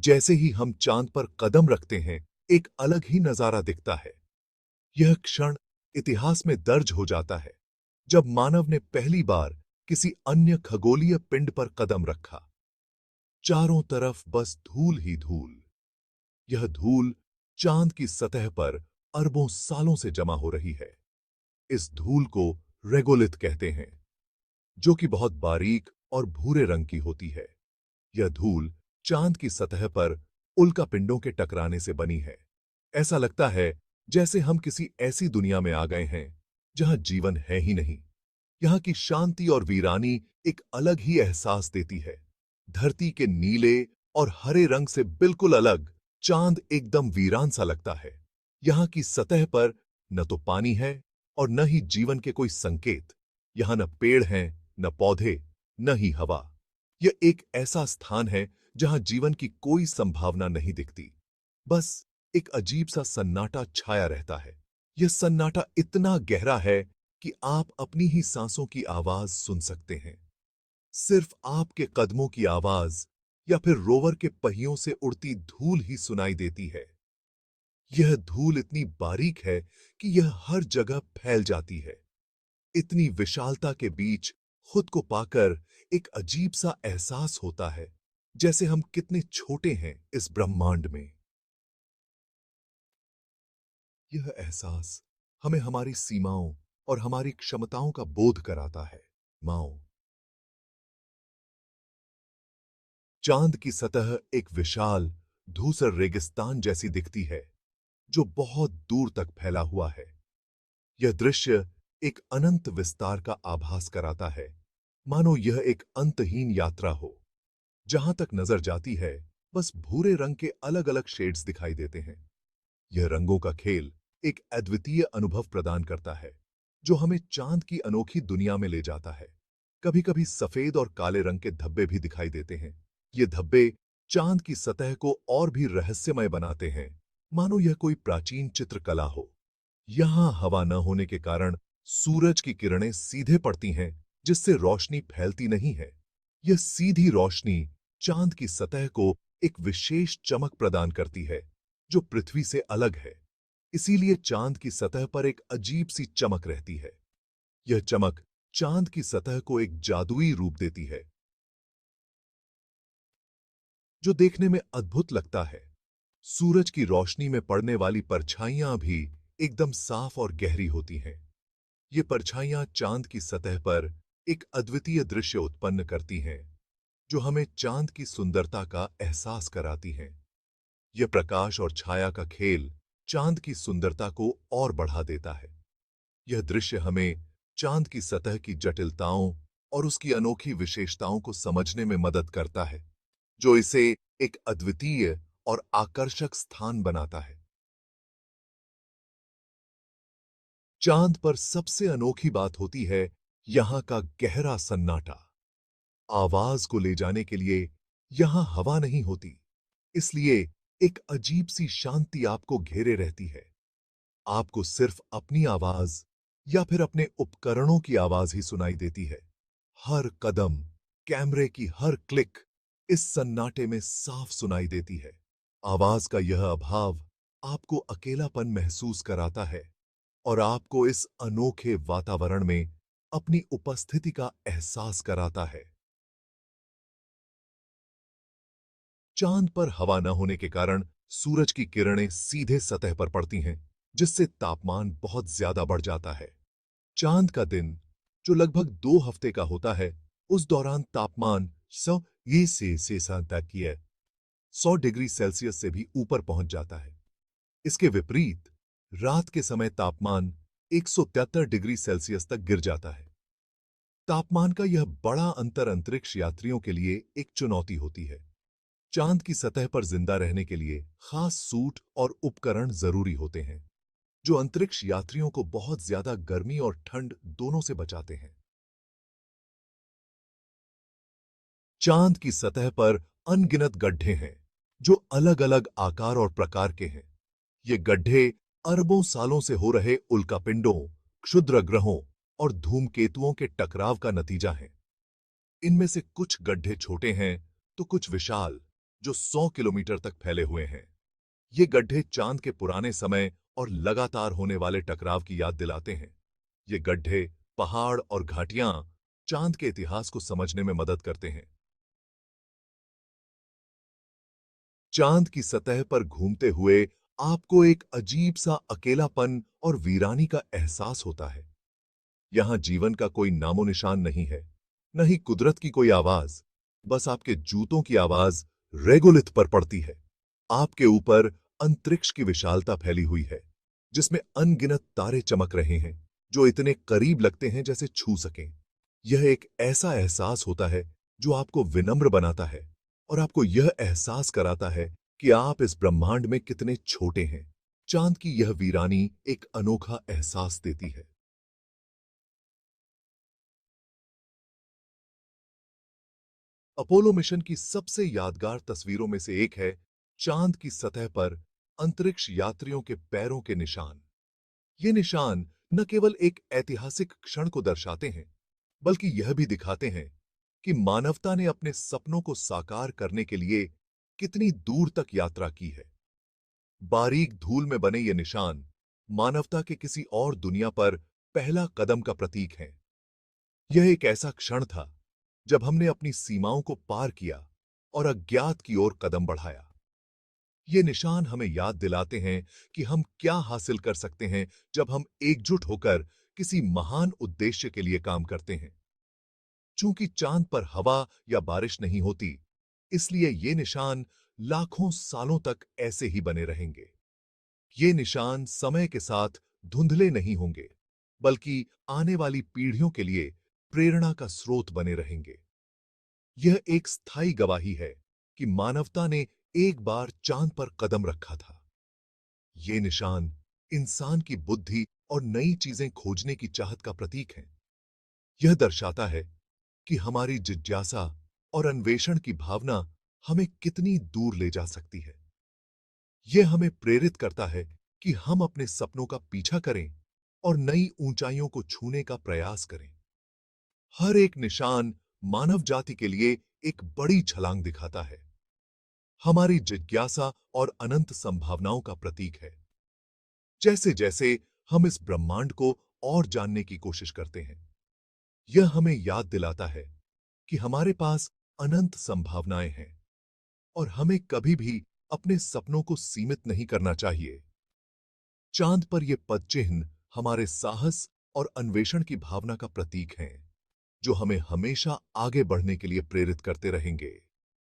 जैसे ही हम चांद पर कदम रखते हैं, एक अलग ही नजारा दिखता है। यह क्षण इतिहास में दर्ज हो जाता है, जब मानव ने पहली बार किसी अन्य खगोलीय पिंड पर कदम रखा। चारों तरफ बस धूल ही धूल। यह धूल चांद की सतह पर अरबों सालों से जमा हो रही है। इस धूल को रेगोलिथ कहते हैं, जो कि बहुत बारीक और भूरे रंग की होती है। यह धूल चांद की सतह पर उल्कापिंडों के टकराने से बनी है। ऐसा लगता है जैसे हम किसी ऐसी दुनिया में आ गए हैं जहां जीवन है ही नहीं। यहाँ की शांति और वीरानी एक अलग ही एहसास देती है। धरती के नीले और हरे रंग से बिल्कुल अलग चांद एकदम वीरान सा लगता है। यहाँ की सतह पर न तो पानी है और न ही जीवन के कोई संकेत। यहाँ न पेड़ हैं, न पौधे, न ही हवा। यह एक ऐसा स्थान है जहां जीवन की कोई संभावना नहीं दिखती। बस एक अजीब सा सन्नाटा छाया रहता है। यह सन्नाटा इतना गहरा है कि आप अपनी ही सांसों की आवाज सुन सकते हैं। सिर्फ आपके कदमों की आवाज या फिर रोवर के पहियों से उड़ती धूल ही सुनाई देती है। यह धूल इतनी बारीक है कि यह हर जगह फैल जाती है। इतनी विशालता के बीच खुद को पाकर एक अजीब सा एहसास होता है, जैसे हम कितने छोटे हैं इस ब्रह्मांड में। यह एहसास हमें हमारी सीमाओं और हमारी क्षमताओं का बोध कराता है। माओ, चांद की सतह एक विशाल धूसर रेगिस्तान जैसी दिखती है, जो बहुत दूर तक फैला हुआ है। यह दृश्य एक अनंत विस्तार का आभास कराता है, मानो यह एक अंतहीन यात्रा हो। जहां तक नजर जाती है, बस भूरे रंग के अलग अलग शेड्स दिखाई देते हैं। यह रंगों का खेल एक अद्वितीय अनुभव प्रदान करता है, जो हमें चांद की अनोखी दुनिया में ले जाता है। कभी कभी सफेद और काले रंग के धब्बे भी दिखाई देते हैं। ये धब्बे चांद की सतह को और भी रहस्यमय बनाते हैं, मानो यह कोई प्राचीन चित्रकला हो। यहां हवा न होने के कारण सूरज की किरणें सीधे पड़ती हैं, जिससे रोशनी फैलती नहीं है। यह सीधी रोशनी चांद की सतह को एक विशेष चमक प्रदान करती है, जो पृथ्वी से अलग है। इसीलिए चांद की सतह पर एक अजीब सी चमक रहती है। यह चमक चांद की सतह को एक जादुई रूप देती है, जो देखने में अद्भुत लगता है। सूरज की रोशनी में पड़ने वाली परछाइयां भी एकदम साफ और गहरी होती हैं। ये परछाइयां चांद की सतह पर एक अद्वितीय दृश्य उत्पन्न करती हैं, जो हमें चांद की सुंदरता का एहसास कराती हैं। यह प्रकाश और छाया का खेल चांद की सुंदरता को और बढ़ा देता है। यह दृश्य हमें चांद की सतह की जटिलताओं और उसकी अनोखी विशेषताओं को समझने में मदद करता है, जो इसे एक अद्वितीय और आकर्षक स्थान बनाता है। चांद पर सबसे अनोखी बात होती है यहां का गहरा सन्नाटा। आवाज को ले जाने के लिए यहां हवा नहीं होती, इसलिए एक अजीब सी शांति आपको घेरे रहती है। आपको सिर्फ अपनी आवाज या फिर अपने उपकरणों की आवाज ही सुनाई देती है। हर कदम, कैमरे की हर क्लिक इस सन्नाटे में साफ सुनाई देती है। आवाज का यह अभाव आपको अकेलापन महसूस कराता है और आपको इस अनोखे वातावरण में अपनी उपस्थिति का एहसास कराता है। चांद पर हवा न होने के कारण सूरज की किरणें सीधे सतह पर पड़ती हैं, जिससे तापमान बहुत ज्यादा बढ़ जाता है। चांद का दिन, जो लगभग 2 हफ्ते का होता है, उस दौरान तापमान 100 तक की है, 100 डिग्री सेल्सियस से भी ऊपर पहुंच जाता है। इसके विपरीत रात के समय तापमान 173 डिग्री सेल्सियस तक गिर जाता है। तापमान का यह बड़ा अंतर अंतरिक्ष यात्रियों के लिए एक चुनौती होती है। चांद की सतह पर जिंदा रहने के लिए खास सूट और उपकरण जरूरी होते हैं, जो अंतरिक्ष यात्रियों को बहुत ज्यादा गर्मी और ठंड दोनों से बचाते हैं। चांद की सतह पर अनगिनत गड्ढे हैं, जो अलग-अलग आकार और प्रकार के हैं। ये गड्ढे अरबों सालों से हो रहे उल्कापिंडों, क्षुद्र ग्रहों और धूमकेतुओं के टकराव का नतीजा है। इनमें से कुछ गड्ढे छोटे हैं, तो कुछ विशाल, जो 100 किलोमीटर तक फैले हुए हैं। ये गड्ढे चांद के पुराने समय और लगातार होने वाले टकराव की याद दिलाते हैं। ये गड्ढे, पहाड़ और घाटियां चांद के इतिहास को समझने में मदद करते हैं। चांद की सतह पर घूमते हुए आपको एक अजीब सा अकेलापन और वीरानी का एहसास होता है। यहां जीवन का कोई नामो निशान नहीं है, न ही कुदरत की कोई आवाज। बस आपके जूतों की आवाज रेगोलिथ पर पड़ती है। आपके ऊपर अंतरिक्ष की विशालता फैली हुई है, जिसमें अनगिनत तारे चमक रहे हैं, जो इतने करीब लगते हैं जैसे छू सकें। यह एक ऐसा एहसास होता है जो आपको विनम्र बनाता है और आपको यह एहसास कराता है कि आप इस ब्रह्मांड में कितने छोटे हैं। चांद की यह वीरानी एक अनोखा एहसास देती है। अपोलो मिशन की सबसे यादगार तस्वीरों में से एक है चांद की सतह पर अंतरिक्ष यात्रियों के पैरों के निशान। ये निशान न केवल एक ऐतिहासिक क्षण को दर्शाते हैं, बल्कि यह भी दिखाते हैं कि मानवता ने अपने सपनों को साकार करने के लिए कितनी दूर तक यात्रा की है। बारीक धूल में बने ये निशान मानवता के किसी और दुनिया पर पहला कदम का प्रतीक हैं। यह एक ऐसा क्षण था जब हमने अपनी सीमाओं को पार किया और अज्ञात की ओर कदम बढ़ाया। ये निशान हमें याद दिलाते हैं कि हम क्या हासिल कर सकते हैं जब हम एकजुट होकर किसी महान उद्देश्य के लिए काम करते हैं। चूंकि चांद पर हवा या बारिश नहीं होती, इसलिए ये निशान लाखों सालों तक ऐसे ही बने रहेंगे। ये निशान समय के साथ धुंधले नहीं होंगे, बल्कि आने वाली पीढ़ियों के लिए प्रेरणा का स्रोत बने रहेंगे। यह एक स्थायी गवाही है कि मानवता ने एक बार चांद पर कदम रखा था। ये निशान इंसान की बुद्धि और नई चीजें खोजने की चाहत का प्रतीक है। यह दर्शाता है कि हमारी जिज्ञासा और अन्वेषण की भावना हमें कितनी दूर ले जा सकती है। यह हमें प्रेरित करता है कि हम अपने सपनों का पीछा करें और नई ऊंचाइयों को छूने का प्रयास करें। हर एक निशान मानव जाति के लिए एक बड़ी छलांग दिखाता है, हमारी जिज्ञासा और अनंत संभावनाओं का प्रतीक है। जैसे जैसे हम इस ब्रह्मांड को और जानने की कोशिश करते हैं, यह हमें याद दिलाता है कि हमारे पास अनंत संभावनाएं हैं और हमें कभी भी अपने सपनों को सीमित नहीं करना चाहिए। चांद पर ये पदचिह्न हमारे साहस और अन्वेषण की भावना का प्रतीक हैं, जो हमें हमेशा आगे बढ़ने के लिए प्रेरित करते रहेंगे।